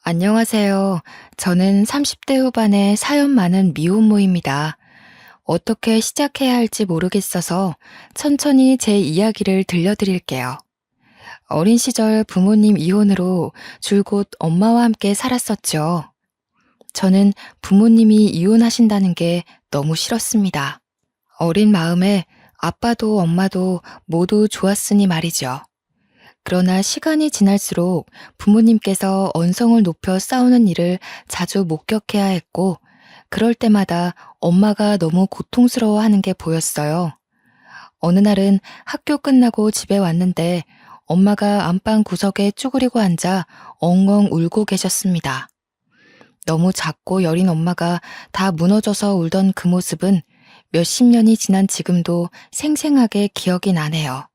안녕하세요. 저는 30대 후반의 사연 많은 미혼모입니다. 어떻게 시작해야 할지 모르겠어서 천천히 제 이야기를 들려드릴게요. 어린 시절 부모님 이혼으로 줄곧 엄마와 함께 살았었죠. 저는 부모님이 이혼하신다는 게 너무 싫었습니다. 어린 마음에 아빠도 엄마도 모두 좋았으니 말이죠. 그러나 시간이 지날수록 부모님께서 언성을 높여 싸우는 일을 자주 목격해야 했고, 그럴 때마다 엄마가 너무 고통스러워하는 게 보였어요. 어느 날은 학교 끝나고 집에 왔는데 엄마가 안방 구석에 쭈그리고 앉아 엉엉 울고 계셨습니다. 너무 작고 여린 엄마가 다 무너져서 울던 그 모습은 몇십 년이 지난 지금도 생생하게 기억이 나네요.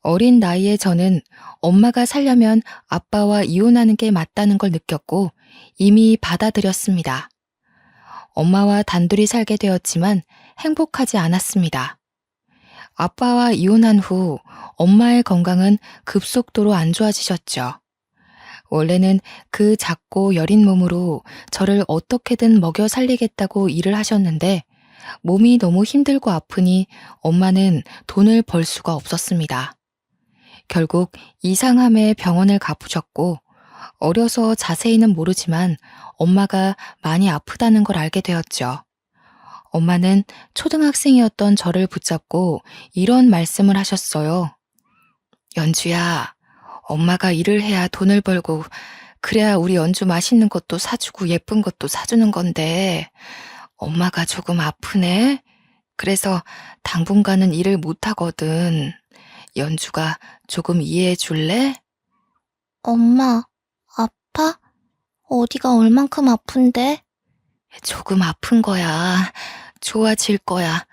어린 나이에 저는 엄마가 살려면 아빠와 이혼하는 게 맞다는 걸 느꼈고 이미 받아들였습니다. 엄마와 단둘이 살게 되었지만 행복하지 않았습니다. 아빠와 이혼한 후 엄마의 건강은 급속도로 안 좋아지셨죠. 원래는 그 작고 여린 몸으로 저를 어떻게든 먹여 살리겠다고 일을 하셨는데 몸이 너무 힘들고 아프니 엄마는 돈을 벌 수가 없었습니다. 결국 이상함에 병원을 가보셨고 어려서 자세히는 모르지만 엄마가 많이 아프다는 걸 알게 되었죠. 엄마는 초등학생이었던 저를 붙잡고 이런 말씀을 하셨어요. 연주야, 엄마가 일을 해야 돈을 벌고 그래야 우리 연주 맛있는 것도 사주고 예쁜 것도 사주는 건데 엄마가 조금 아프네? 그래서 당분간은 일을 못 하거든. 연주가 조금 이해해 줄래? 엄마, 아파? 어디가 얼만큼 아픈데? 조금 아픈 거야. 좋아질 거야.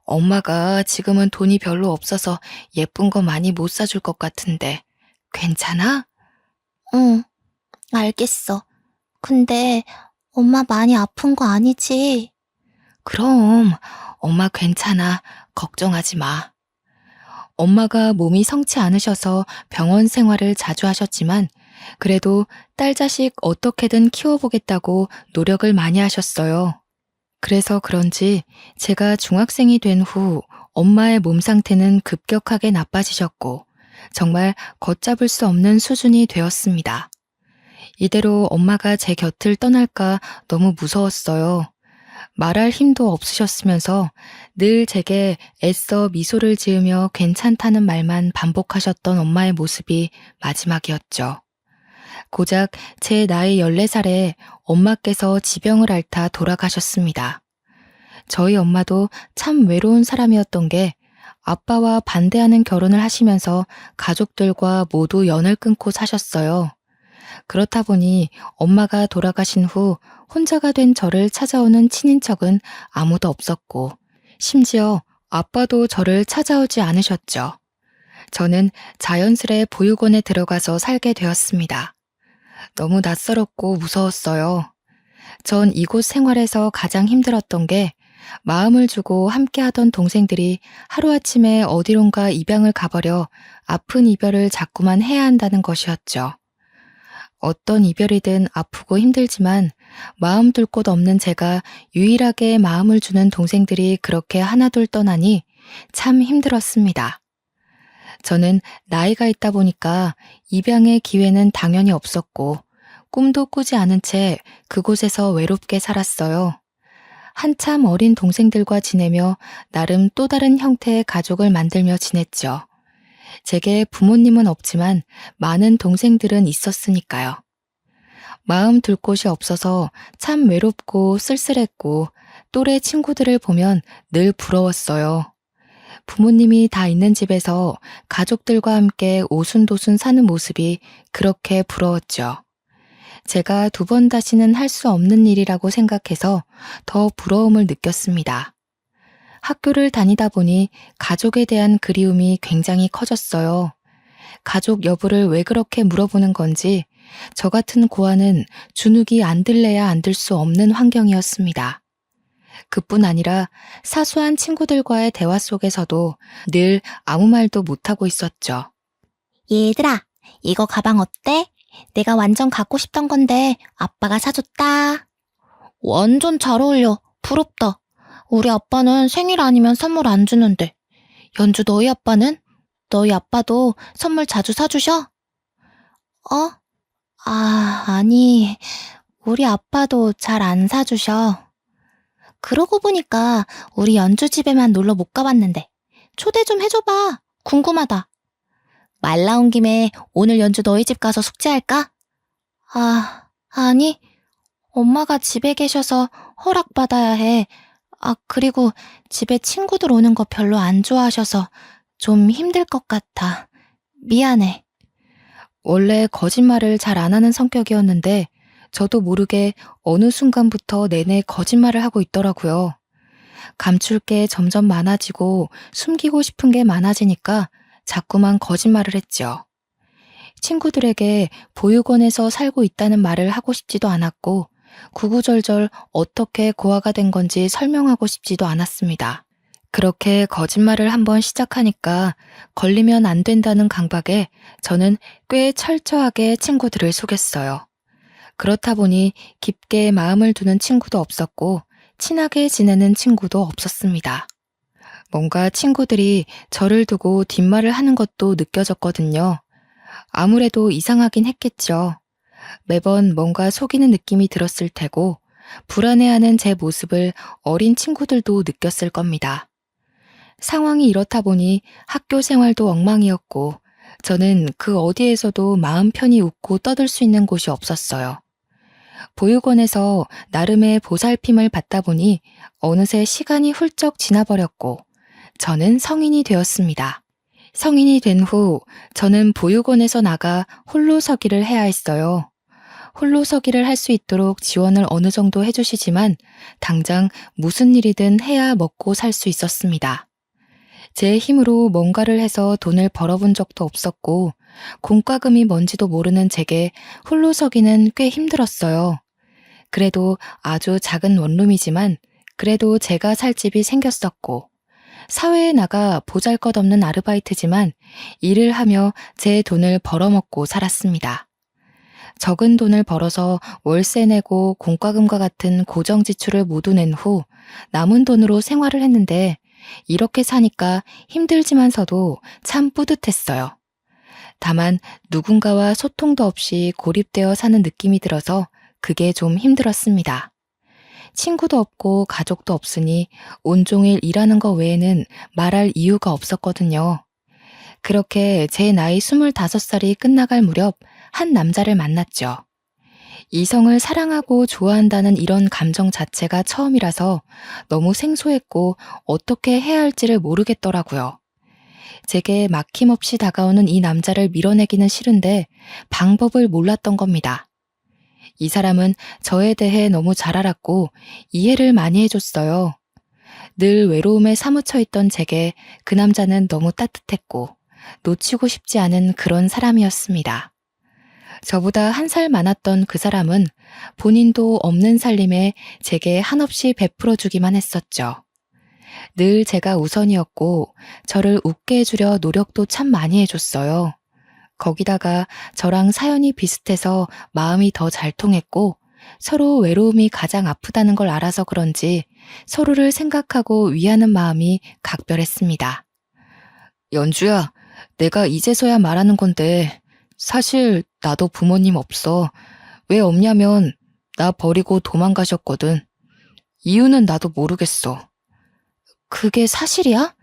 엄마가 지금은 돈이 별로 없어서 예쁜 거 많이 못 사줄 것 같은데 괜찮아? 응, 알겠어. 근데 엄마 많이 아픈 거 아니지? 그럼 엄마 괜찮아. 걱정하지 마. 엄마가 몸이 성치 않으셔서 병원 생활을 자주 하셨지만 그래도 딸 자식 어떻게든 키워보겠다고 노력을 많이 하셨어요. 그래서 그런지 제가 중학생이 된 후 엄마의 몸 상태는 급격하게 나빠지셨고 정말 걷잡을 수 없는 수준이 되었습니다. 이대로 엄마가 제 곁을 떠날까 너무 무서웠어요. 말할 힘도 없으셨으면서 늘 제게 애써 미소를 지으며 괜찮다는 말만 반복하셨던 엄마의 모습이 마지막이었죠. 고작 제 나이 14살에 엄마께서 지병을 앓다 돌아가셨습니다. 저희 엄마도 참 외로운 사람이었던 게 아빠와 반대하는 결혼을 하시면서 가족들과 모두 연을 끊고 사셨어요. 그렇다 보니 엄마가 돌아가신 후 혼자가 된 저를 찾아오는 친인척은 아무도 없었고, 심지어 아빠도 저를 찾아오지 않으셨죠. 저는 자연스레 보육원에 들어가서 살게 되었습니다. 너무 낯설었고 무서웠어요. 전 이곳 생활에서 가장 힘들었던 게 마음을 주고 함께하던 동생들이 하루아침에 어디론가 입양을 가버려 아픈 이별을 자꾸만 해야 한다는 것이었죠. 어떤 이별이든 아프고 힘들지만 마음 둘 곳 없는 제가 유일하게 마음을 주는 동생들이 그렇게 하나둘 떠나니 참 힘들었습니다. 저는 나이가 있다 보니까 입양의 기회는 당연히 없었고 꿈도 꾸지 않은 채 그곳에서 외롭게 살았어요. 한참 어린 동생들과 지내며 나름 또 다른 형태의 가족을 만들며 지냈죠. 제게 부모님은 없지만 많은 동생들은 있었으니까요. 마음 둘 곳이 없어서 참 외롭고 쓸쓸했고 또래 친구들을 보면 늘 부러웠어요. 부모님이 다 있는 집에서 가족들과 함께 오순도순 사는 모습이 그렇게 부러웠죠. 제가 두 번 다시는 할 수 없는 일이라고 생각해서 더 부러움을 느꼈습니다. 학교를 다니다 보니 가족에 대한 그리움이 굉장히 커졌어요. 가족 여부를 왜 그렇게 물어보는 건지 저 같은 고아는 주눅이 안 들래야 안 들 수 없는 환경이었습니다. 그뿐 아니라 사소한 친구들과의 대화 속에서도 늘 아무 말도 못하고 있었죠. 얘들아, 이거 가방 어때? 내가 완전 갖고 싶던 건데 아빠가 사줬다. 완전 잘 어울려. 부럽다. 우리 아빠는 생일 아니면 선물 안 주는데. 연주 너희 아빠는? 너희 아빠도 선물 자주 사주셔? 어? 아니, 우리 아빠도 잘 안 사주셔. 그러고 보니까 우리 연주 집에만 놀러 못 가봤는데 초대 좀 해줘봐. 궁금하다. 말 나온 김에 오늘 연주 너희 집 가서 숙제할까? 아니. 엄마가 집에 계셔서 허락받아야 해. 그리고 집에 친구들 오는 거 별로 안 좋아하셔서 좀 힘들 것 같아. 미안해. 원래 거짓말을 잘 안 하는 성격이었는데 저도 모르게 어느 순간부터 내내 거짓말을 하고 있더라고요. 감출 게 점점 많아지고 숨기고 싶은 게 많아지니까 자꾸만 거짓말을 했죠. 친구들에게 보육원에서 살고 있다는 말을 하고 싶지도 않았고 구구절절 어떻게 고아가 된 건지 설명하고 싶지도 않았습니다. 그렇게 거짓말을 한번 시작하니까 걸리면 안 된다는 강박에 저는 꽤 철저하게 친구들을 속였어요. 그렇다 보니 깊게 마음을 두는 친구도 없었고 친하게 지내는 친구도 없었습니다. 뭔가 친구들이 저를 두고 뒷말을 하는 것도 느껴졌거든요. 아무래도 이상하긴 했겠죠. 매번 뭔가 속이는 느낌이 들었을 테고 불안해하는 제 모습을 어린 친구들도 느꼈을 겁니다. 상황이 이렇다 보니 학교 생활도 엉망이었고 저는 그 어디에서도 마음 편히 웃고 떠들 수 있는 곳이 없었어요. 보육원에서 나름의 보살핌을 받다 보니 어느새 시간이 훌쩍 지나버렸고 저는 성인이 되었습니다. 성인이 된 후 저는 보육원에서 나가 홀로서기를 해야 했어요. 홀로서기를 할 수 있도록 지원을 어느 정도 해주시지만 당장 무슨 일이든 해야 먹고 살 수 있었습니다. 제 힘으로 뭔가를 해서 돈을 벌어본 적도 없었고 공과금이 뭔지도 모르는 제게 홀로서기는 꽤 힘들었어요. 그래도 아주 작은 원룸이지만 그래도 제가 살 집이 생겼었고 사회에 나가 보잘것없는 아르바이트지만 일을 하며 제 돈을 벌어먹고 살았습니다. 적은 돈을 벌어서 월세 내고 공과금과 같은 고정 지출을 모두 낸 후 남은 돈으로 생활을 했는데 이렇게 사니까 힘들지만서도 참 뿌듯했어요. 다만 누군가와 소통도 없이 고립되어 사는 느낌이 들어서 그게 좀 힘들었습니다. 친구도 없고 가족도 없으니 온종일 일하는 거 외에는 말할 이유가 없었거든요. 그렇게 제 나이 25살이 끝나갈 무렵 한 남자를 만났죠. 이성을 사랑하고 좋아한다는 이런 감정 자체가 처음이라서 너무 생소했고 어떻게 해야 할지를 모르겠더라고요. 제게 막힘없이 다가오는 이 남자를 밀어내기는 싫은데 방법을 몰랐던 겁니다. 이 사람은 저에 대해 너무 잘 알았고 이해를 많이 해줬어요. 늘 외로움에 사무쳐 있던 제게 그 남자는 너무 따뜻했고 놓치고 싶지 않은 그런 사람이었습니다. 저보다 한 살 많았던 그 사람은 본인도 없는 살림에 제게 한없이 베풀어주기만 했었죠. 늘 제가 우선이었고 저를 웃게 해주려 노력도 참 많이 해줬어요. 거기다가 저랑 사연이 비슷해서 마음이 더 잘 통했고 서로 외로움이 가장 아프다는 걸 알아서 그런지 서로를 생각하고 위하는 마음이 각별했습니다. 연주야, 내가 이제서야 말하는 건데 사실 나도 부모님 없어. 왜 없냐면 나 버리고 도망가셨거든. 이유는 나도 모르겠어. 그게 사실이야?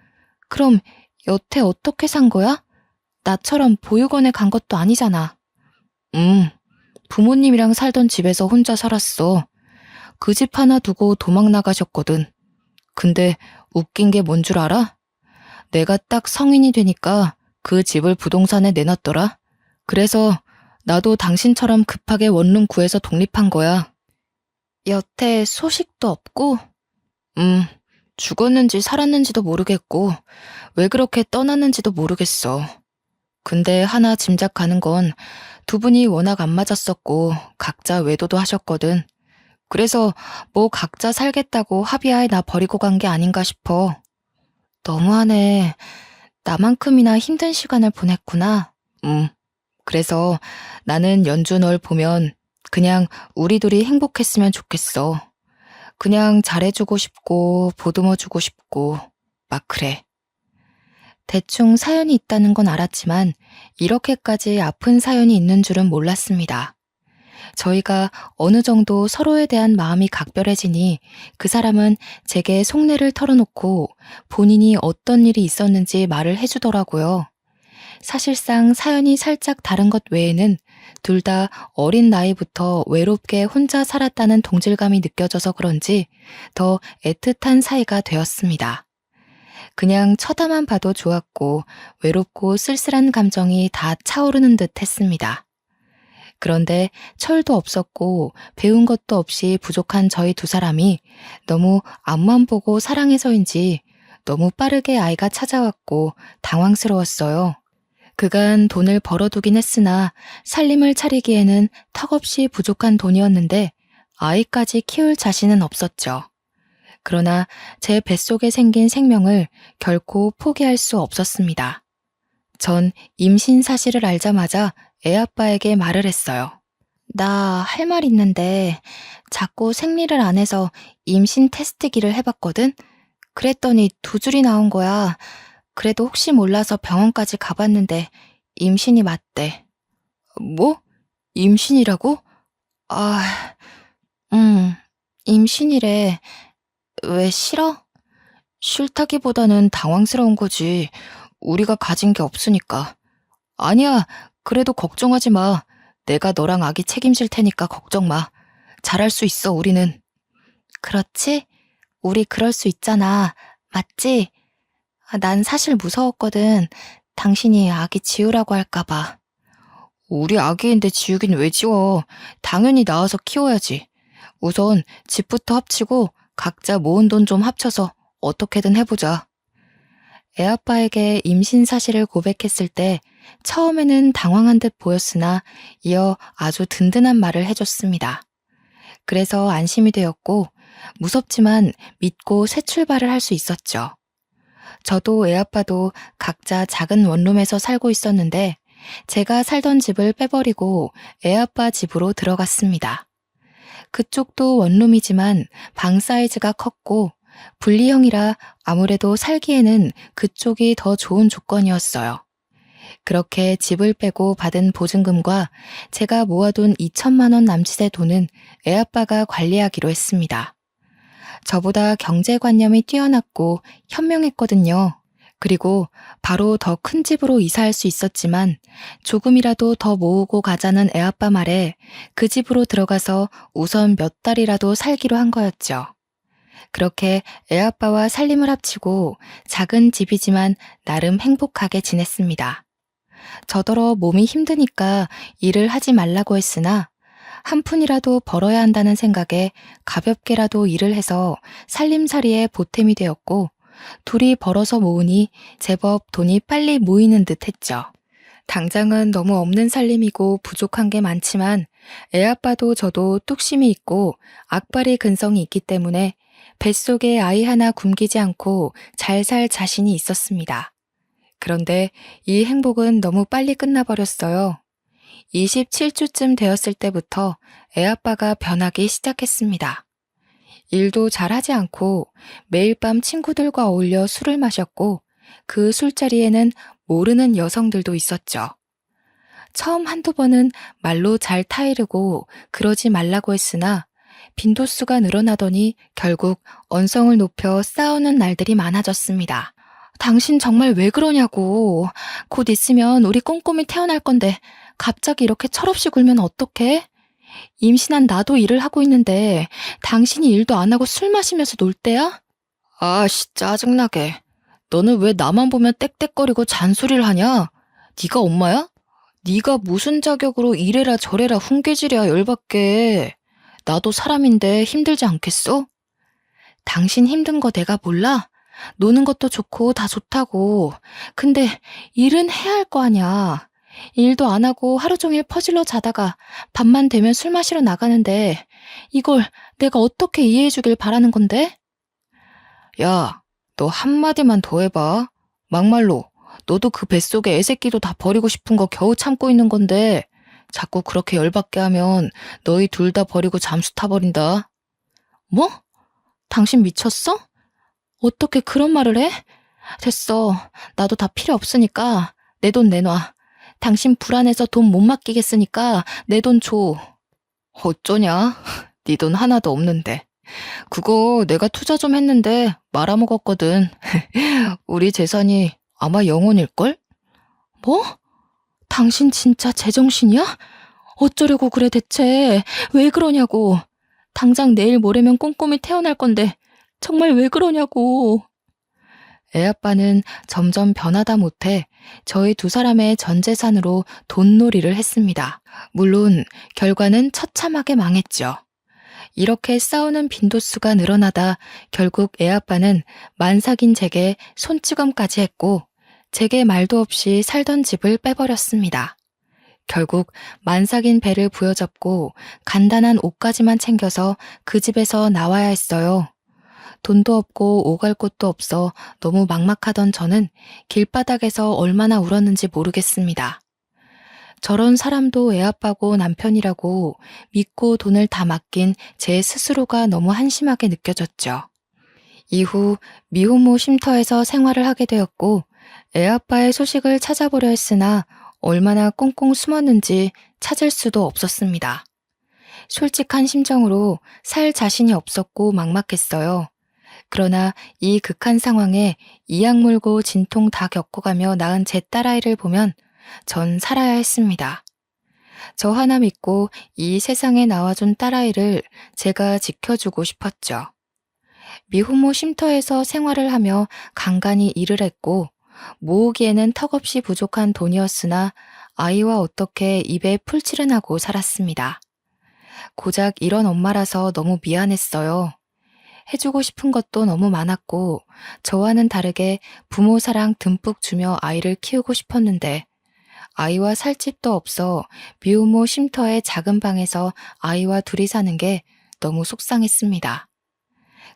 그럼 여태 어떻게 산 거야? 나처럼 보육원에 간 것도 아니잖아. 부모님이랑 살던 집에서 혼자 살았어. 그 집 하나 두고 도망 나가셨거든. 근데 웃긴 게 뭔 줄 알아? 내가 딱 성인이 되니까 그 집을 부동산에 내놨더라. 그래서 나도 당신처럼 급하게 원룸 구해서 독립한 거야. 여태 소식도 없고? 죽었는지 살았는지도 모르겠고 왜 그렇게 떠났는지도 모르겠어. 근데 하나 짐작 가는 건 두 분이 워낙 안 맞았었고 각자 외도도 하셨거든. 그래서 뭐 각자 살겠다고 합의하에 나 버리고 간 게 아닌가 싶어. 너무하네. 나만큼이나 힘든 시간을 보냈구나. 그래서 나는 연주 널 보면 그냥 우리 둘이 행복했으면 좋겠어. 그냥 잘해주고 싶고 보듬어주고 싶고 막 그래. 대충 사연이 있다는 건 알았지만 이렇게까지 아픈 사연이 있는 줄은 몰랐습니다. 저희가 어느 정도 서로에 대한 마음이 각별해지니 그 사람은 제게 속내를 털어놓고 본인이 어떤 일이 있었는지 말을 해주더라고요. 사실상 사연이 살짝 다른 것 외에는 둘 다 어린 나이부터 외롭게 혼자 살았다는 동질감이 느껴져서 그런지 더 애틋한 사이가 되었습니다. 그냥 쳐다만 봐도 좋았고 외롭고 쓸쓸한 감정이 다 차오르는 듯 했습니다. 그런데 철도 없었고 배운 것도 없이 부족한 저희 두 사람이 너무 앞만 보고 사랑해서인지 너무 빠르게 아이가 찾아왔고 당황스러웠어요. 그간 돈을 벌어두긴 했으나 살림을 차리기에는 턱없이 부족한 돈이었는데 아이까지 키울 자신은 없었죠. 그러나 제 뱃속에 생긴 생명을 결코 포기할 수 없었습니다. 전 임신 사실을 알자마자 애아빠에게 말을 했어요. 나 할 말 있는데 자꾸 생리를 안 해서 임신 테스트기를 해봤거든? 그랬더니 2줄이 나온 거야. 그래도 혹시 몰라서 병원까지 가봤는데 임신이 맞대. 뭐? 임신이라고? 아, 임신이래. 왜 싫어? 싫다기보다는 당황스러운 거지. 우리가 가진 게 없으니까. 아니야, 그래도 걱정하지 마. 내가 너랑 아기 책임질 테니까 걱정 마. 잘할 수 있어, 우리는. 그렇지? 우리 그럴 수 있잖아. 맞지? 난 사실 무서웠거든. 당신이 아기 지우라고 할까봐. 우리 아기인데 지우긴 왜 지워. 당연히 낳아서 키워야지. 우선 집부터 합치고 각자 모은 돈 좀 합쳐서 어떻게든 해보자. 애아빠에게 임신 사실을 고백했을 때 처음에는 당황한 듯 보였으나 이어 아주 든든한 말을 해줬습니다. 그래서 안심이 되었고 무섭지만 믿고 새 출발을 할 수 있었죠. 저도 애아빠도 각자 작은 원룸에서 살고 있었는데 제가 살던 집을 빼버리고 애아빠 집으로 들어갔습니다. 그쪽도 원룸이지만 방 사이즈가 컸고 분리형이라 아무래도 살기에는 그쪽이 더 좋은 조건이었어요. 그렇게 집을 빼고 받은 보증금과 제가 모아둔 2천만 원 남짓의 돈은 애아빠가 관리하기로 했습니다. 저보다 경제관념이 뛰어났고 현명했거든요. 그리고 바로 더 큰 집으로 이사할 수 있었지만 조금이라도 더 모으고 가자는 애아빠 말에 그 집으로 들어가서 우선 몇 달이라도 살기로 한 거였죠. 그렇게 애아빠와 살림을 합치고 작은 집이지만 나름 행복하게 지냈습니다. 저더러 몸이 힘드니까 일을 하지 말라고 했으나 한 푼이라도 벌어야 한다는 생각에 가볍게라도 일을 해서 살림살이에 보탬이 되었고 둘이 벌어서 모으니 제법 돈이 빨리 모이는 듯 했죠. 당장은 너무 없는 살림이고 부족한 게 많지만 애아빠도 저도 뚝심이 있고 악바리 근성이 있기 때문에 뱃속에 아이 하나 굶기지 않고 잘 살 자신이 있었습니다. 그런데 이 행복은 너무 빨리 끝나버렸어요. 27주쯤 되었을 때부터 애아빠가 변하기 시작했습니다. 일도 잘하지 않고 매일 밤 친구들과 어울려 술을 마셨고 그 술자리에는 모르는 여성들도 있었죠. 처음 한두 번은 말로 잘 타이르고 그러지 말라고 했으나 빈도수가 늘어나더니 결국 언성을 높여 싸우는 날들이 많아졌습니다. 당신 정말 왜 그러냐고. 곧 있으면 우리 꼼꼼히 태어날 건데 갑자기 이렇게 철없이 굴면 어떡해? 임신한 나도 일을 하고 있는데 당신이 일도 안 하고 술 마시면서 놀 때야? 아씨 짜증나게. 너는 왜 나만 보면 떽떽거리고 잔소리를 하냐? 네가 엄마야? 네가 무슨 자격으로 이래라 저래라 훈계질이야 열받게. 나도 사람인데 힘들지 않겠어? 당신 힘든 거 내가 몰라? 노는 것도 좋고 다 좋다고. 근데 일은 해야 할 거 아냐. 일도 안 하고 하루 종일 퍼질러 자다가 밤만 되면 술 마시러 나가는데 이걸 내가 어떻게 이해해 주길 바라는 건데? 야, 너 한마디만 더 해봐. 막말로 너도 그 뱃속에 애새끼도 다 버리고 싶은 거 겨우 참고 있는 건데 자꾸 그렇게 열받게 하면 너희 둘 다 버리고 잠수 타버린다. 뭐? 당신 미쳤어? 어떻게 그런 말을 해? 됐어. 나도 다 필요 없으니까 내 돈 내놔. 당신 불안해서 돈 못 맡기겠으니까 내 돈 줘. 어쩌냐? 네 돈 하나도 없는데. 그거 내가 투자 좀 했는데 말아먹었거든. 우리 재산이 아마 영원일걸? 뭐? 당신 진짜 제정신이야? 어쩌려고 그래 대체? 왜 그러냐고. 당장 내일 모레면 꼼꼼히 태어날 건데 정말 왜 그러냐고. 애아빠는 점점 변하다 못해 저희 두 사람의 전 재산으로 돈놀이를 했습니다. 물론 결과는 처참하게 망했죠. 이렇게 싸우는 빈도수가 늘어나다 결국 애아빠는 만삭인 제게 손찌검까지 했고 제게 말도 없이 살던 집을 빼버렸습니다. 결국 만삭인 배를 부여잡고 간단한 옷까지만 챙겨서 그 집에서 나와야 했어요. 돈도 없고 오갈 곳도 없어 너무 막막하던 저는 길바닥에서 얼마나 울었는지 모르겠습니다. 저런 사람도 애아빠고 남편이라고 믿고 돈을 다 맡긴 제 스스로가 너무 한심하게 느껴졌죠. 이후 미혼모 쉼터에서 생활을 하게 되었고 애아빠의 소식을 찾아보려 했으나 얼마나 꽁꽁 숨었는지 찾을 수도 없었습니다. 솔직한 심정으로 살 자신이 없었고 막막했어요. 그러나 이 극한 상황에 이악 물고 진통 다 겪어가며 낳은 제 딸아이를 보면 전 살아야 했습니다. 저 하나 믿고 이 세상에 나와준 딸아이를 제가 지켜주고 싶었죠. 미혼모 쉼터에서 생활을 하며 간간히 일을 했고 모으기에는 턱없이 부족한 돈이었으나 아이와 어떻게 입에 풀칠은 하고 살았습니다. 고작 이런 엄마라서 너무 미안했어요. 해주고 싶은 것도 너무 많았고 저와는 다르게 부모 사랑 듬뿍 주며 아이를 키우고 싶었는데 아이와 살 집도 없어 미혼모 쉼터의 작은 방에서 아이와 둘이 사는 게 너무 속상했습니다.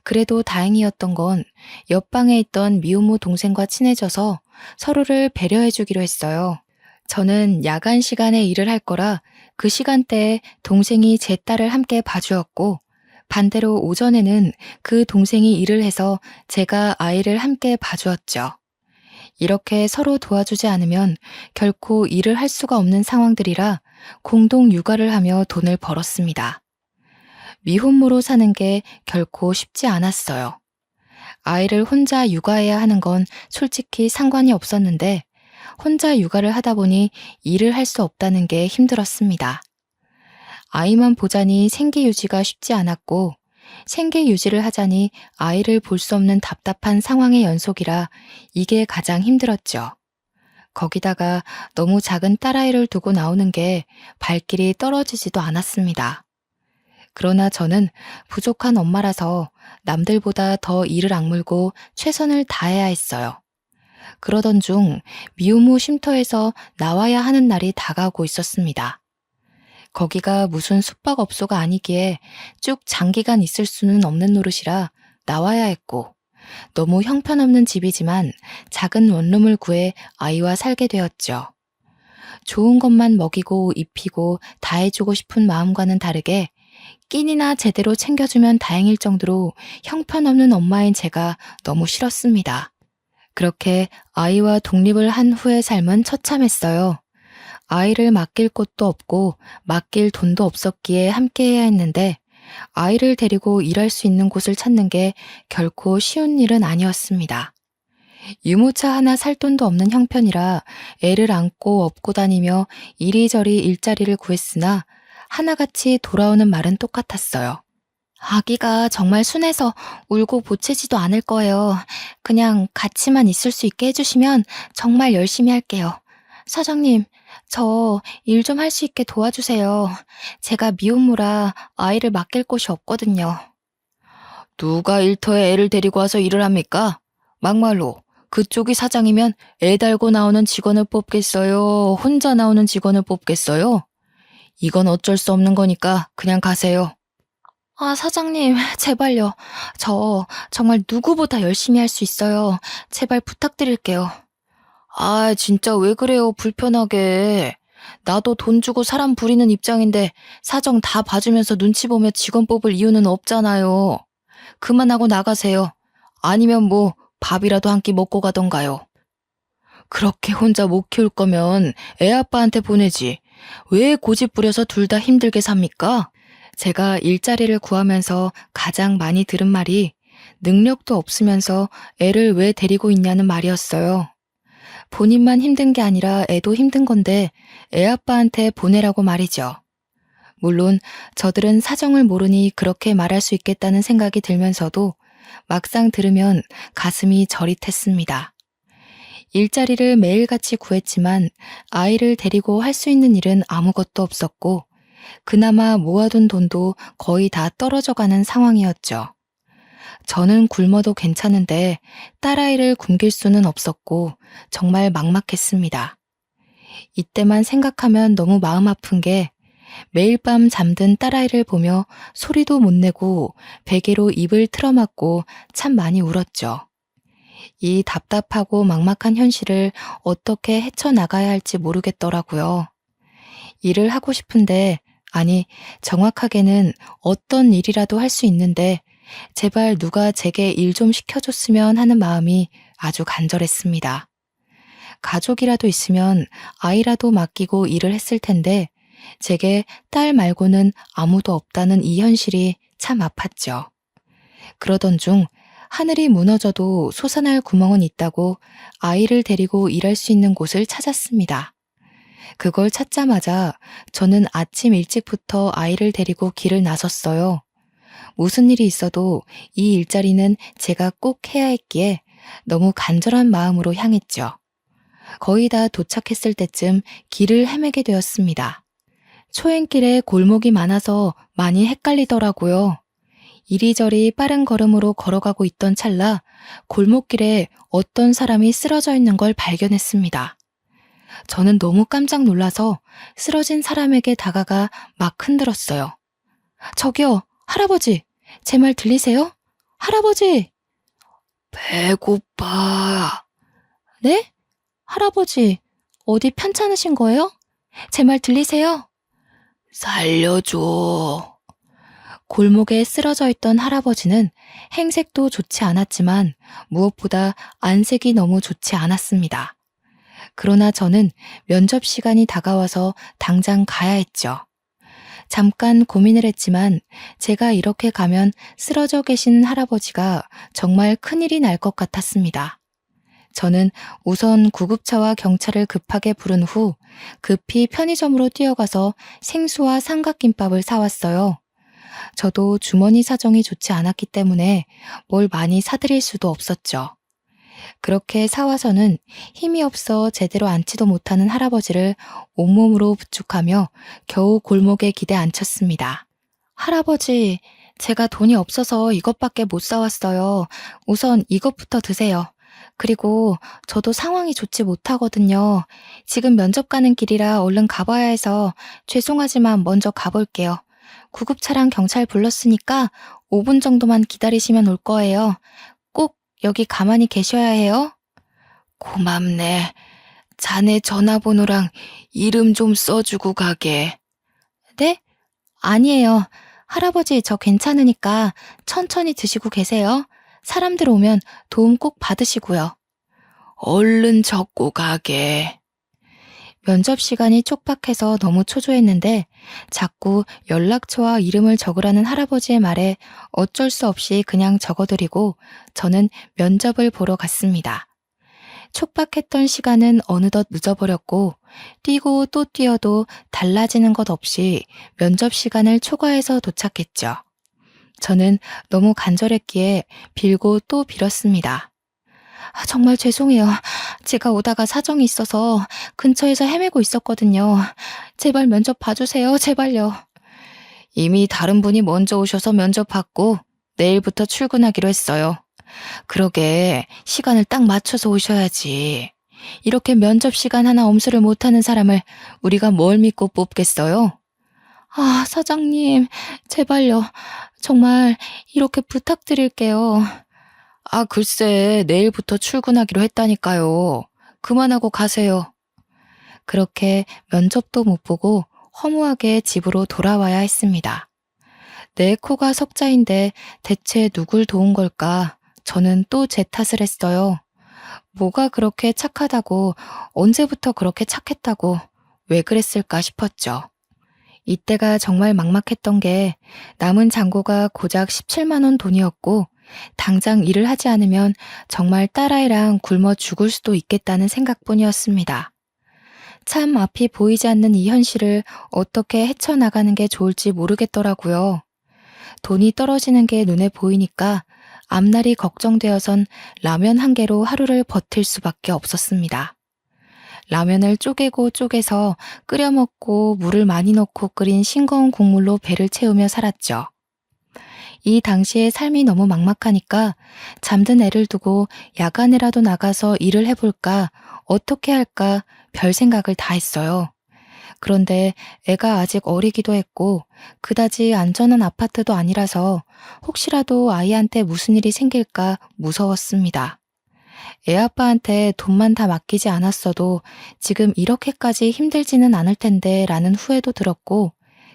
그래도 다행이었던 건 옆방에 있던 미혼모 동생과 친해져서 서로를 배려해주기로 했어요. 저는 야간 시간에 일을 할 거라 그 시간대에 동생이 제 딸을 함께 봐주었고 반대로 오전에는 그 동생이 일을 해서 제가 아이를 함께 봐주었죠. 이렇게 서로 도와주지 않으면 결코 일을 할 수가 없는 상황들이라 공동 육아를 하며 돈을 벌었습니다. 미혼모로 사는 게 결코 쉽지 않았어요. 아이를 혼자 육아해야 하는 건 솔직히 상관이 없었는데 혼자 육아를 하다 보니 일을 할 수 없다는 게 힘들었습니다. 아이만 보자니 생계 유지가 쉽지 않았고 생계 유지를 하자니 아이를 볼 수 없는 답답한 상황의 연속이라 이게 가장 힘들었죠. 거기다가 너무 작은 딸아이를 두고 나오는 게 발길이 떨어지지도 않았습니다. 그러나 저는 부족한 엄마라서 남들보다 더 이를 악물고 최선을 다해야 했어요. 그러던 중 미혼모 쉼터에서 나와야 하는 날이 다가오고 있었습니다. 거기가 무슨 숙박업소가 아니기에 쭉 장기간 있을 수는 없는 노릇이라 나와야 했고 너무 형편없는 집이지만 작은 원룸을 구해 아이와 살게 되었죠. 좋은 것만 먹이고 입히고 다 해주고 싶은 마음과는 다르게 끼니나 제대로 챙겨주면 다행일 정도로 형편없는 엄마인 제가 너무 싫었습니다. 그렇게 아이와 독립을 한 후의 삶은 처참했어요. 아이를 맡길 곳도 없고 맡길 돈도 없었기에 함께해야 했는데 아이를 데리고 일할 수 있는 곳을 찾는 게 결코 쉬운 일은 아니었습니다. 유모차 하나 살 돈도 없는 형편이라 애를 안고 업고 다니며 이리저리 일자리를 구했으나 하나같이 돌아오는 말은 똑같았어요. 아기가 정말 순해서 울고 보채지도 않을 거예요. 그냥 같이만 있을 수 있게 해주시면 정말 열심히 할게요. 사장님, 저 일 좀 할 수 있게 도와주세요. 제가 미혼모라 아이를 맡길 곳이 없거든요. 누가 일터에 애를 데리고 와서 일을 합니까? 막말로 그쪽이 사장이면 애 달고 나오는 직원을 뽑겠어요? 혼자 나오는 직원을 뽑겠어요? 이건 어쩔 수 없는 거니까 그냥 가세요. 아, 사장님, 제발요. 저 정말 누구보다 열심히 할 수 있어요. 제발 부탁드릴게요. 아, 진짜 왜 그래요, 불편하게. 나도 돈 주고 사람 부리는 입장인데 사정 다 봐주면서 눈치 보며 직원 뽑을 이유는 없잖아요. 그만하고 나가세요. 아니면 뭐 밥이라도 한 끼 먹고 가던가요. 그렇게 혼자 못 키울 거면 애 아빠한테 보내지. 왜 고집 부려서 둘 다 힘들게 삽니까? 제가 일자리를 구하면서 가장 많이 들은 말이 능력도 없으면서 애를 왜 데리고 있냐는 말이었어요. 본인만 힘든 게 아니라 애도 힘든 건데 애 아빠한테 보내라고 말이죠. 물론 저들은 사정을 모르니 그렇게 말할 수 있겠다는 생각이 들면서도 막상 들으면 가슴이 저릿했습니다. 일자리를 매일같이 구했지만 아이를 데리고 할 수 있는 일은 아무것도 없었고 그나마 모아둔 돈도 거의 다 떨어져 가는 상황이었죠. 저는 굶어도 괜찮은데 딸아이를 굶길 수는 없었고 정말 막막했습니다. 이때만 생각하면 너무 마음 아픈 게 매일 밤 잠든 딸아이를 보며 소리도 못 내고 베개로 입을 틀어막고 참 많이 울었죠. 이 답답하고 막막한 현실을 어떻게 헤쳐나가야 할지 모르겠더라고요. 일을 하고 싶은데, 아니, 정확하게는 어떤 일이라도 할 수 있는데, 제발 누가 제게 일 좀 시켜줬으면 하는 마음이 아주 간절했습니다. 가족이라도 있으면 아이라도 맡기고 일을 했을 텐데, 제게 딸 말고는 아무도 없다는 이 현실이 참 아팠죠. 그러던 중 하늘이 무너져도 솟아날 구멍은 있다고 아이를 데리고 일할 수 있는 곳을 찾았습니다. 그걸 찾자마자 저는 아침 일찍부터 아이를 데리고 길을 나섰어요. 무슨 일이 있어도 이 일자리는 제가 꼭 해야 했기에 너무 간절한 마음으로 향했죠. 거의 다 도착했을 때쯤 길을 헤매게 되었습니다. 초행길에 골목이 많아서 많이 헷갈리더라고요. 이리저리 빠른 걸음으로 걸어가고 있던 찰나 골목길에 어떤 사람이 쓰러져 있는 걸 발견했습니다. 저는 너무 깜짝 놀라서 쓰러진 사람에게 다가가 막 흔들었어요. 저기요, 할아버지, 제 말 들리세요? 할아버지! 배고파. 네? 할아버지, 어디 편찮으신 거예요? 제 말 들리세요? 살려줘. 골목에 쓰러져 있던 할아버지는 행색도 좋지 않았지만 무엇보다 안색이 너무 좋지 않았습니다. 그러나 저는 면접 시간이 다가와서 당장 가야 했죠. 잠깐 고민을 했지만 제가 이렇게 가면 쓰러져 계신 할아버지가 정말 큰일이 날 것 같았습니다. 저는 우선 구급차와 경찰을 급하게 부른 후 급히 편의점으로 뛰어가서 생수와 삼각김밥을 사왔어요. 저도 주머니 사정이 좋지 않았기 때문에 뭘 많이 사드릴 수도 없었죠. 그렇게 사와서는 힘이 없어 제대로 앉지도 못하는 할아버지를 온몸으로 부축하며 겨우 골목에 기대 앉혔습니다. 할아버지, 제가 돈이 없어서 이것밖에 못 사왔어요. 우선 이것부터 드세요. 그리고 저도 상황이 좋지 못하거든요. 지금 면접 가는 길이라 얼른 가봐야 해서 죄송하지만 먼저 가볼게요. 구급차랑 경찰 불렀으니까 5분 정도만 기다리시면 올 거예요. 꼭 여기 가만히 계셔야 해요. 고맙네. 자네 전화번호랑 이름 좀 써주고 가게. 네? 아니에요. 할아버지 저 괜찮으니까 천천히 드시고 계세요. 사람들 오면 도움 꼭 받으시고요. 얼른 적고 가게. 면접 시간이 촉박해서 너무 초조했는데 자꾸 연락처와 이름을 적으라는 할아버지의 말에 어쩔 수 없이 그냥 적어드리고 저는 면접을 보러 갔습니다. 촉박했던 시간은 어느덧 늦어버렸고 뛰고 또 뛰어도 달라지는 것 없이 면접 시간을 초과해서 도착했죠. 저는 너무 간절했기에 빌고 또 빌었습니다. 정말 죄송해요. 제가 오다가 사정이 있어서 근처에서 헤매고 있었거든요. 제발 면접 봐주세요. 제발요. 이미 다른 분이 먼저 오셔서 면접 받고 내일부터 출근하기로 했어요. 그러게 시간을 딱 맞춰서 오셔야지. 이렇게 면접 시간 하나 엄수를 못하는 사람을 우리가 뭘 믿고 뽑겠어요? 사장님, 제발요. 정말 이렇게 부탁드릴게요. 글쎄, 내일부터 출근하기로 했다니까요. 그만하고 가세요. 그렇게 면접도 못 보고 허무하게 집으로 돌아와야 했습니다. 내 코가 석자인데 대체 누굴 도운 걸까? 저는 또 제 탓을 했어요. 뭐가 그렇게 착하다고, 언제부터 그렇게 착했다고, 왜 그랬을까 싶었죠. 이때가 정말 막막했던 게 남은 잔고가 고작 17만 원 돈이었고 당장 일을 하지 않으면 정말 딸아이랑 굶어 죽을 수도 있겠다는 생각뿐이었습니다. 참 앞이 보이지 않는 이 현실을 어떻게 헤쳐나가는 게 좋을지 모르겠더라고요. 돈이 떨어지는 게 눈에 보이니까 앞날이 걱정되어선 라면 한 개로 하루를 버틸 수밖에 없었습니다. 라면을 쪼개고 쪼개서 끓여 먹고 물을 많이 넣고 끓인 싱거운 국물로 배를 채우며 살았죠. 이 당시에 삶이 너무 막막하니까 잠든 애를 두고 야간에라도 나가서 일을 해볼까, 어떻게 할까 별 생각을 다 했어요. 그런데 애가 아직 어리기도 했고 그다지 안전한 아파트도 아니라서 혹시라도 아이한테 무슨 일이 생길까 무서웠습니다. 애 아빠한테 돈만 다 맡기지 않았어도 지금 이렇게까지 힘들지는 않을 텐데 라는 후회도 들었고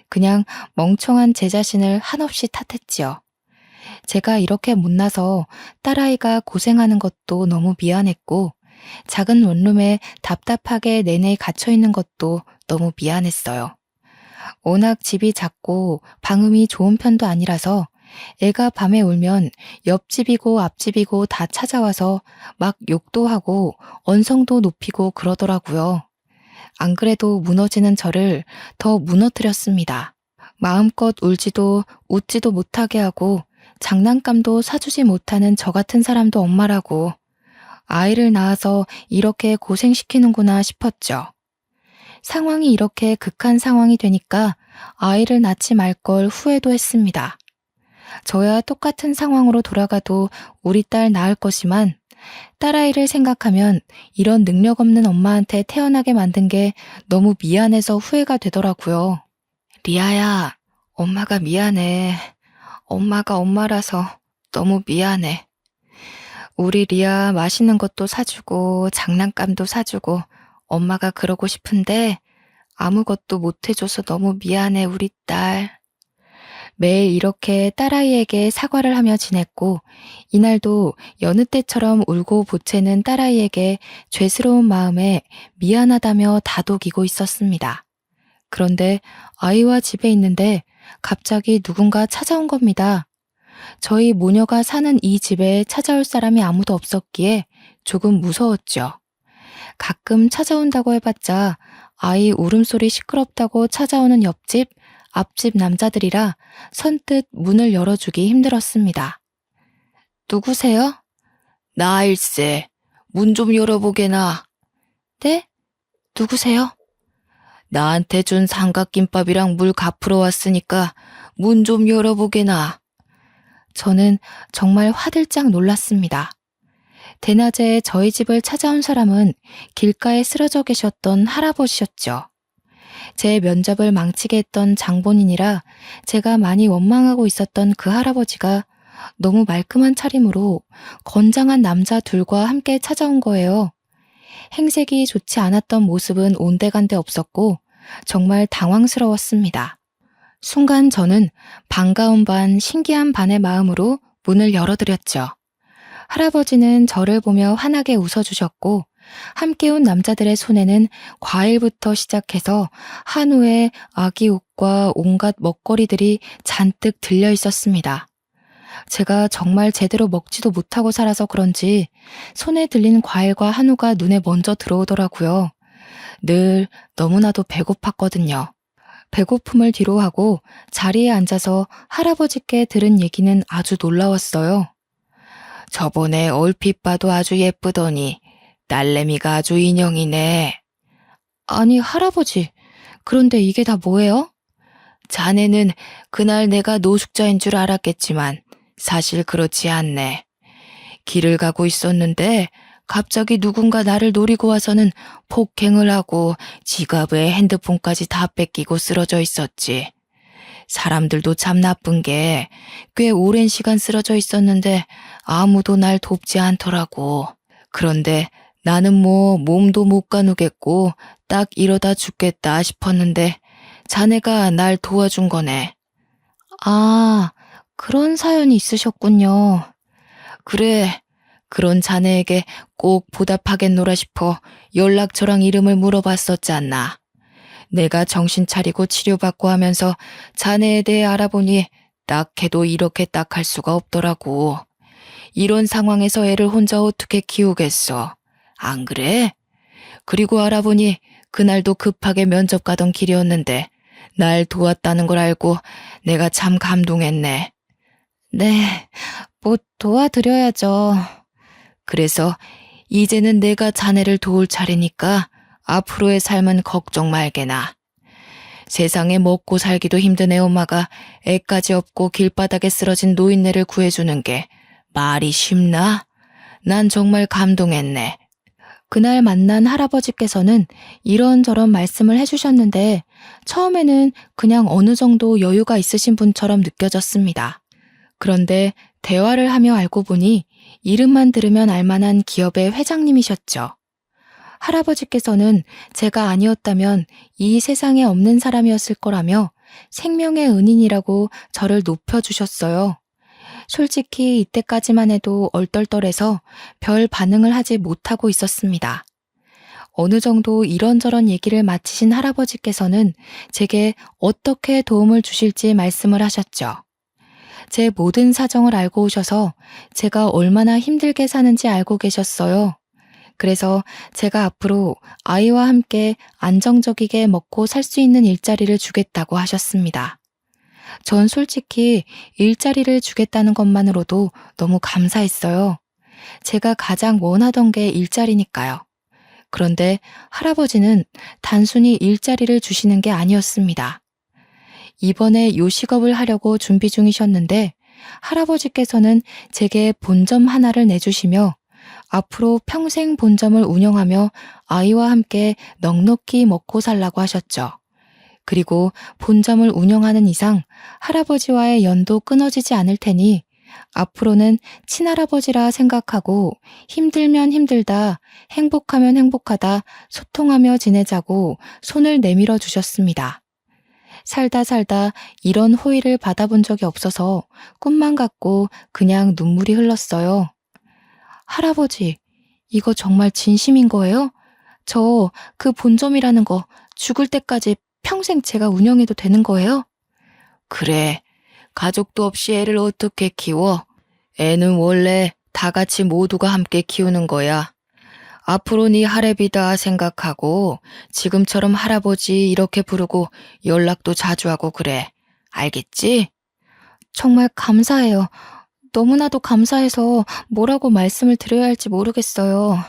그냥 멍청한 제 자신을 한없이 탓했지요. 제가 이렇게 못나서 딸아이가 고생하는 것도 너무 미안했고 작은 원룸에 답답하게 내내 갇혀있는 것도 너무 미안했어요. 워낙 집이 작고 방음이 좋은 편도 아니라서 애가 밤에 울면 옆집이고 앞집이고 다 찾아와서 막 욕도 하고 언성도 높이고 그러더라고요. 안 그래도 무너지는 저를 더 무너뜨렸습니다. 마음껏 울지도 웃지도 못하게 하고 장난감도 사주지 못하는 저 같은 사람도 엄마라고 아이를 낳아서 이렇게 고생시키는구나 싶었죠. 상황이 이렇게 극한 상황이 되니까 아이를 낳지 말 걸 후회도 했습니다. 저야 똑같은 상황으로 돌아가도 우리 딸 낳을 것이만 딸아이를 생각하면 이런 능력 없는 엄마한테 태어나게 만든 게 너무 미안해서 후회가 되더라고요. 리아야, 엄마가 미안해. 엄마가 엄마라서 너무 미안해. 우리 리아 맛있는 것도 사주고 장난감도 사주고 엄마가 그러고 싶은데 아무것도 못 해줘서 너무 미안해 우리 딸. 매일 이렇게 딸아이에게 사과를 하며 지냈고 이날도 여느 때처럼 울고 보채는 딸아이에게 죄스러운 마음에 미안하다며 다독이고 있었습니다. 그런데 아이와 집에 있는데 갑자기 누군가 찾아온 겁니다. 저희 모녀가 사는 이 집에 찾아올 사람이 아무도 없었기에 조금 무서웠죠. 가끔 찾아온다고 해봤자 아이 울음소리 시끄럽다고 찾아오는 옆집, 앞집 남자들이라 선뜻 문을 열어주기 힘들었습니다. 누구세요? 나일세. 문 좀 열어보게나. 네? 누구세요? 나한테 준 삼각김밥이랑 물 갚으러 왔으니까 문 좀 열어보게나. 저는 정말 화들짝 놀랐습니다. 대낮에 저희 집을 찾아온 사람은 길가에 쓰러져 계셨던 할아버지셨죠. 제 면접을 망치게 했던 장본인이라 제가 많이 원망하고 있었던 그 할아버지가 너무 말끔한 차림으로 건장한 남자 둘과 함께 찾아온 거예요. 행색이 좋지 않았던 모습은 온데간데 없었고 정말 당황스러웠습니다. 순간 저는 반가운 반 신기한 반의 마음으로 문을 열어드렸죠. 할아버지는 저를 보며 환하게 웃어주셨고 함께 온 남자들의 손에는 과일부터 시작해서 한우에 아기 옷과 온갖 먹거리들이 잔뜩 들려 있었습니다. 제가 정말 제대로 먹지도 못하고 살아서 그런지 손에 들린 과일과 한우가 눈에 먼저 들어오더라고요. 늘 너무나도 배고팠거든요. 배고픔을 뒤로하고 자리에 앉아서 할아버지께 들은 얘기는 아주 놀라웠어요. 저번에 얼핏 봐도 아주 예쁘더니 딸내미가 아주 인형이네. 아니 할아버지, 그런데 이게 다 뭐예요? 자네는 그날 내가 노숙자인 줄 알았겠지만 사실 그렇지 않네. 길을 가고 있었는데 갑자기 누군가 나를 노리고 와서는 폭행을 하고 지갑에 핸드폰까지 다 뺏기고 쓰러져 있었지. 사람들도 참 나쁜 게 꽤 오랜 시간 쓰러져 있었는데 아무도 날 돕지 않더라고. 그런데 나는 뭐 몸도 못 가누겠고 딱 이러다 죽겠다 싶었는데 자네가 날 도와준 거네. 아, 그런 사연이 있으셨군요. 그래, 그런 자네에게 꼭 보답하겠노라 싶어 연락처랑 이름을 물어봤었잖아. 내가 정신 차리고 치료받고 하면서 자네에 대해 알아보니 딱 해도 이렇게 딱 할 수가 없더라고. 이런 상황에서 애를 혼자 어떻게 키우겠어. 안 그래? 그리고 알아보니 그날도 급하게 면접 가던 길이었는데 날 도왔다는 걸 알고 내가 참 감동했네. 네, 뭐 도와드려야죠. 그래서 이제는 내가 자네를 도울 차례니까 앞으로의 삶은 걱정 말게나. 세상에 먹고 살기도 힘든 애엄마가 애까지 없고 길바닥에 쓰러진 노인네를 구해주는 게 말이 쉽나? 난 정말 감동했네. 그날 만난 할아버지께서는 이런저런 말씀을 해주셨는데 처음에는 그냥 어느 정도 여유가 있으신 분처럼 느껴졌습니다. 그런데 대화를 하며 알고 보니 이름만 들으면 알만한 기업의 회장님이셨죠. 할아버지께서는 제가 아니었다면 이 세상에 없는 사람이었을 거라며 생명의 은인이라고 저를 높여주셨어요. 솔직히 이때까지만 해도 얼떨떨해서 별 반응을 하지 못하고 있었습니다. 어느 정도 이런저런 얘기를 마치신 할아버지께서는 제게 어떻게 도움을 주실지 말씀을 하셨죠. 제 모든 사정을 알고 오셔서 제가 얼마나 힘들게 사는지 알고 계셨어요. 그래서 제가 앞으로 아이와 함께 안정적이게 먹고 살 수 있는 일자리를 주겠다고 하셨습니다. 전 솔직히 일자리를 주겠다는 것만으로도 너무 감사했어요. 제가 가장 원하던 게 일자리니까요. 그런데 할아버지는 단순히 일자리를 주시는 게 아니었습니다. 이번에 요식업을 하려고 준비 중이셨는데 할아버지께서는 제게 본점 하나를 내주시며 앞으로 평생 본점을 운영하며 아이와 함께 넉넉히 먹고 살라고 하셨죠. 그리고 본점을 운영하는 이상 할아버지와의 연도 끊어지지 않을 테니 앞으로는 친할아버지라 생각하고 힘들면 힘들다, 행복하면 행복하다, 소통하며 지내자고 손을 내밀어 주셨습니다. 살다 살다 이런 호의를 받아본 적이 없어서 꿈만 같고 그냥 눈물이 흘렀어요. 할아버지, 이거 정말 진심인 거예요? 저 그 본점이라는 거 죽을 때까지 평생 제가 운영해도 되는 거예요? 그래, 가족도 없이 애를 어떻게 키워? 애는 원래 다 같이 모두가 함께 키우는 거야. 앞으로 네 할애비다 생각하고 지금처럼 할아버지 이렇게 부르고 연락도 자주 하고 그래. 알겠지? 정말 감사해요. 너무나도 감사해서 뭐라고 말씀을 드려야 할지 모르겠어요.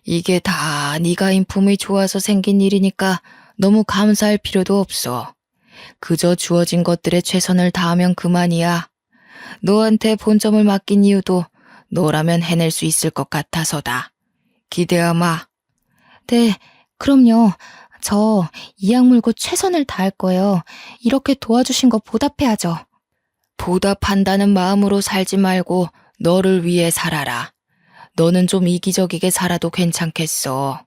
이게 다 네가 인품이 좋아서 생긴 일이니까 너무 감사할 필요도 없어. 그저 주어진 것들에 최선을 다하면 그만이야. 너한테 본점을 맡긴 이유도 너라면 해낼 수 있을 것 같아서다. 기대하마. 네, 그럼요. 저 이악 물고 최선을 다할 거예요. 이렇게 도와주신 거 보답해야죠. 보답한다는 마음으로 살지 말고 너를 위해 살아라. 너는 좀 이기적이게 살아도 괜찮겠어.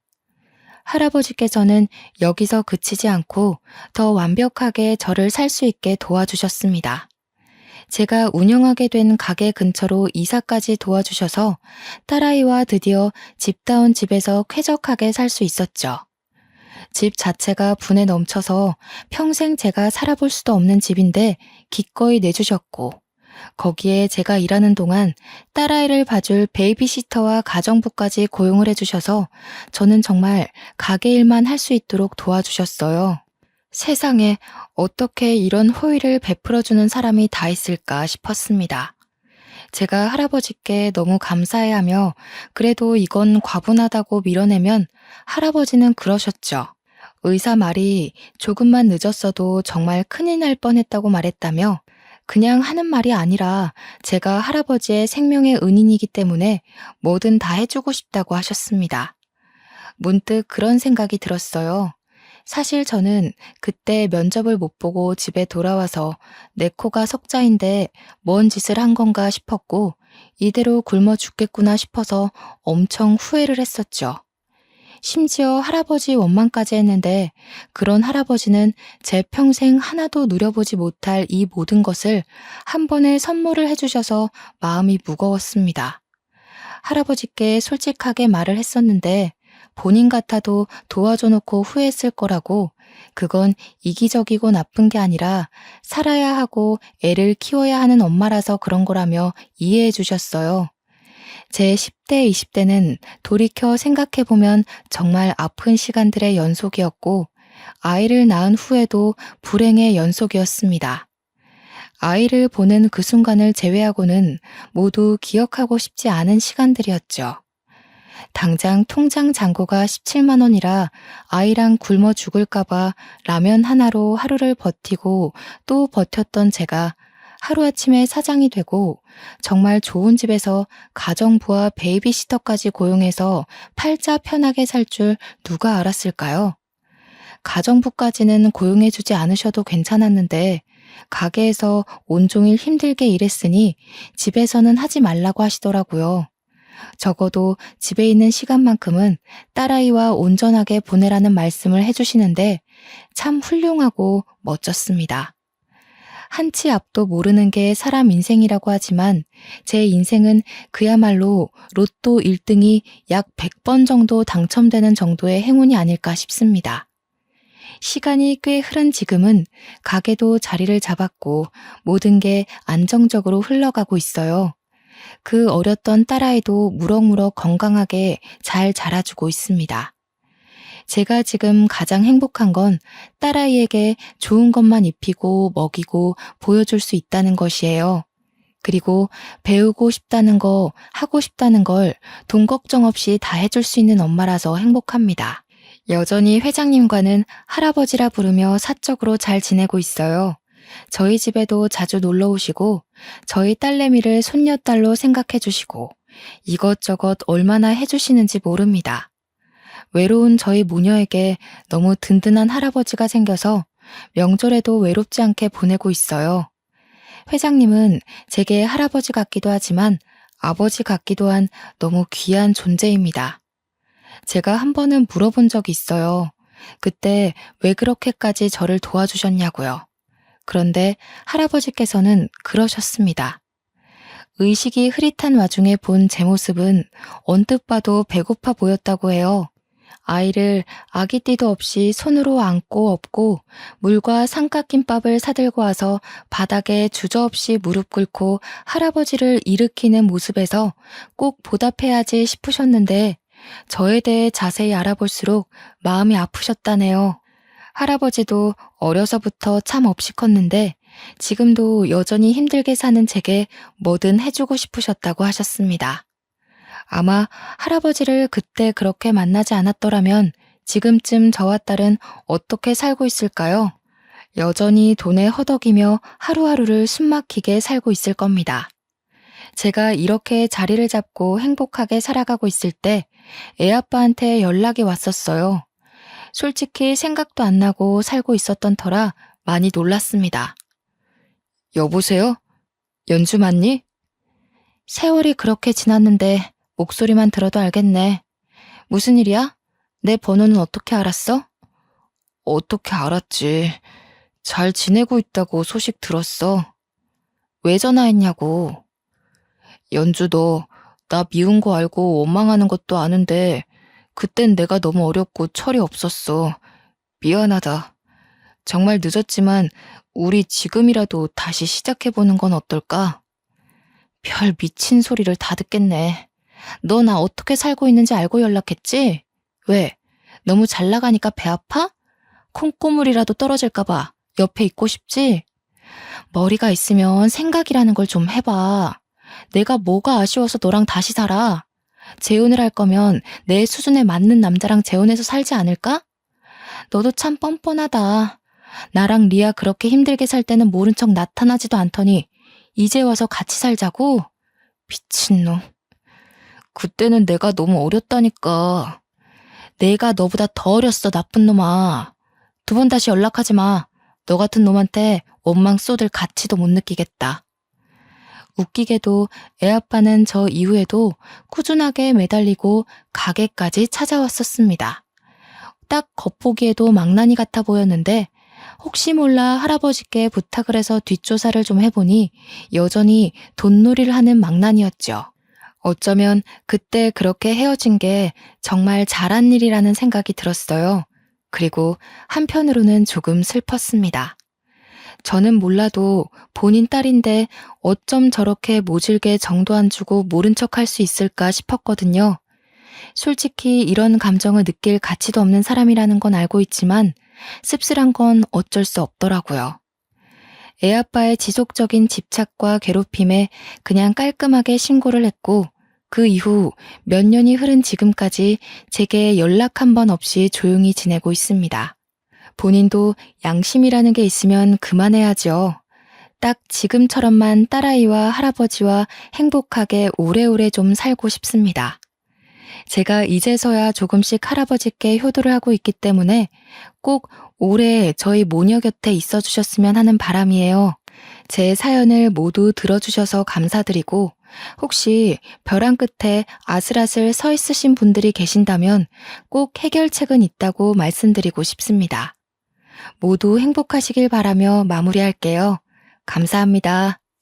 할아버지께서는 여기서 그치지 않고 더 완벽하게 저를 살 수 있게 도와주셨습니다. 제가 운영하게 된 가게 근처로 이사까지 도와주셔서 딸아이와 드디어 집다운 집에서 쾌적하게 살 수 있었죠. 집 자체가 분에 넘쳐서 평생 제가 살아볼 수도 없는 집인데 기꺼이 내주셨고, 거기에 제가 일하는 동안 딸아이를 봐줄 베이비시터와 가정부까지 고용을 해주셔서 저는 정말 가게 일만 할 수 있도록 도와주셨어요. 세상에 어떻게 이런 호의를 베풀어주는 사람이 다 있을까 싶었습니다. 제가 할아버지께 너무 감사해하며 그래도 이건 과분하다고 밀어내면 할아버지는 그러셨죠. 의사 말이 조금만 늦었어도 정말 큰일 날 뻔했다고 말했다며 그냥 하는 말이 아니라 제가 할아버지의 생명의 은인이기 때문에 뭐든 다 해주고 싶다고 하셨습니다. 문득 그런 생각이 들었어요. 사실 저는 그때 면접을 못 보고 집에 돌아와서 내 코가 석자인데 뭔 짓을 한 건가 싶었고 이대로 굶어 죽겠구나 싶어서 엄청 후회를 했었죠. 심지어 할아버지 원망까지 했는데 그런 할아버지는 제 평생 하나도 누려보지 못할 이 모든 것을 한 번에 선물을 해주셔서 마음이 무거웠습니다. 할아버지께 솔직하게 말을 했었는데 본인 같아도 도와줘 놓고 후회했을 거라고, 그건 이기적이고 나쁜 게 아니라 살아야 하고 애를 키워야 하는 엄마라서 그런 거라며 이해해 주셨어요. 제 10대, 20대는 돌이켜 생각해보면 정말 아픈 시간들의 연속이었고, 아이를 낳은 후에도 불행의 연속이었습니다. 아이를 보는 그 순간을 제외하고는 모두 기억하고 싶지 않은 시간들이었죠. 당장 통장 잔고가 17만 원이라 아이랑 굶어 죽을까봐 라면 하나로 하루를 버티고 또 버텼던 제가 하루아침에 사장이 되고 정말 좋은 집에서 가정부와 베이비시터까지 고용해서 팔자 편하게 살 줄 누가 알았을까요? 가정부까지는 고용해주지 않으셔도 괜찮았는데 가게에서 온종일 힘들게 일했으니 집에서는 하지 말라고 하시더라고요. 적어도 집에 있는 시간만큼은 딸아이와 온전하게 보내라는 말씀을 해주시는데 참 훌륭하고 멋졌습니다. 한치 앞도 모르는 게 사람 인생이라고 하지만 제 인생은 그야말로 로또 1등이 약 100번 정도 당첨되는 정도의 행운이 아닐까 싶습니다. 시간이 꽤 흐른 지금은 가게도 자리를 잡았고 모든 게 안정적으로 흘러가고 있어요. 그 어렸던 딸아이도 무럭무럭 건강하게 잘 자라주고 있습니다. 제가 지금 가장 행복한 건 딸아이에게 좋은 것만 입히고 먹이고 보여줄 수 있다는 것이에요. 그리고 배우고 싶다는 거, 하고 싶다는 걸 돈 걱정 없이 다 해줄 수 있는 엄마라서 행복합니다. 여전히 회장님과는 할아버지라 부르며 사적으로 잘 지내고 있어요. 저희 집에도 자주 놀러 오시고 저희 딸내미를 손녀딸로 생각해 주시고 이것저것 얼마나 해주시는지 모릅니다. 외로운 저희 모녀에게 너무 든든한 할아버지가 생겨서 명절에도 외롭지 않게 보내고 있어요. 회장님은 제게 할아버지 같기도 하지만 아버지 같기도 한 너무 귀한 존재입니다. 제가 한 번은 물어본 적이 있어요. 그때 왜 그렇게까지 저를 도와주셨냐고요. 그런데 할아버지께서는 그러셨습니다. 의식이 흐릿한 와중에 본 제 모습은 언뜻 봐도 배고파 보였다고 해요. 아이를 아기띠도 없이 손으로 안고 업고 물과 삼각김밥을 사들고 와서 바닥에 주저없이 무릎 꿇고 할아버지를 일으키는 모습에서 꼭 보답해야지 싶으셨는데 저에 대해 자세히 알아볼수록 마음이 아프셨다네요. 할아버지도 어려서부터 참 없이 컸는데 지금도 여전히 힘들게 사는 제게 뭐든 해주고 싶으셨다고 하셨습니다. 아마 할아버지를 그때 그렇게 만나지 않았더라면 지금쯤 저와 딸은 어떻게 살고 있을까요? 여전히 돈에 허덕이며 하루하루를 숨막히게 살고 있을 겁니다. 제가 이렇게 자리를 잡고 행복하게 살아가고 있을 때 애아빠한테 연락이 왔었어요. 솔직히 생각도 안 나고 살고 있었던 터라 많이 놀랐습니다. 여보세요? 연주 맞니? 세월이 그렇게 지났는데 목소리만 들어도 알겠네. 무슨 일이야? 내 번호는 어떻게 알았어? 어떻게 알았지. 잘 지내고 있다고 소식 들었어. 왜 전화했냐고. 연주 너, 나 미운 거 알고 원망하는 것도 아는데 그땐 내가 너무 어렸고 철이 없었어. 미안하다. 정말 늦었지만 우리 지금이라도 다시 시작해보는 건 어떨까? 별 미친 소리를 다 듣겠네. 너 나 어떻게 살고 있는지 알고 연락했지? 왜? 너무 잘 나가니까 배 아파? 콩고물이라도 떨어질까봐 옆에 있고 싶지? 머리가 있으면 생각이라는 걸 좀 해봐. 내가 뭐가 아쉬워서 너랑 다시 살아? 재혼을 할 거면 내 수준에 맞는 남자랑 재혼해서 살지 않을까? 너도 참 뻔뻔하다. 나랑 리아 그렇게 힘들게 살 때는 모른 척 나타나지도 않더니 이제 와서 같이 살자고? 미친놈. 그때는 내가 너무 어렸다니까. 내가 너보다 더 어렸어, 나쁜 놈아. 2번 다시 연락하지 마. 너 같은 놈한테 원망 쏟을 가치도 못 느끼겠다. 웃기게도 애아빠는 저 이후에도 꾸준하게 매달리고 가게까지 찾아왔었습니다. 딱 겉보기에도 망나니 같아 보였는데 혹시 몰라 할아버지께 부탁을 해서 뒷조사를 좀 해보니 여전히 돈놀이를 하는 망나니였죠. 어쩌면 그때 그렇게 헤어진 게 정말 잘한 일이라는 생각이 들었어요. 그리고 한편으로는 조금 슬펐습니다. 저는 몰라도 본인 딸인데 어쩜 저렇게 모질게 정도 안 주고 모른 척 할 수 있을까 싶었거든요. 솔직히 이런 감정을 느낄 가치도 없는 사람이라는 건 알고 있지만 씁쓸한 건 어쩔 수 없더라고요. 애아빠의 지속적인 집착과 괴롭힘에 그냥 깔끔하게 신고를 했고 그 이후 몇 년이 흐른 지금까지 제게 연락 한 번 없이 조용히 지내고 있습니다. 본인도 양심이라는 게 있으면 그만해야죠. 딱 지금처럼만 딸아이와 할아버지와 행복하게 오래오래 좀 살고 싶습니다. 제가 이제서야 조금씩 할아버지께 효도를 하고 있기 때문에 꼭 오래 저희 모녀 곁에 있어 주셨으면 하는 바람이에요. 제 사연을 모두 들어주셔서 감사드리고 혹시 벼랑 끝에 아슬아슬 서 있으신 분들이 계신다면 꼭 해결책은 있다고 말씀드리고 싶습니다. 모두 행복하시길 바라며 마무리할게요. 감사합니다.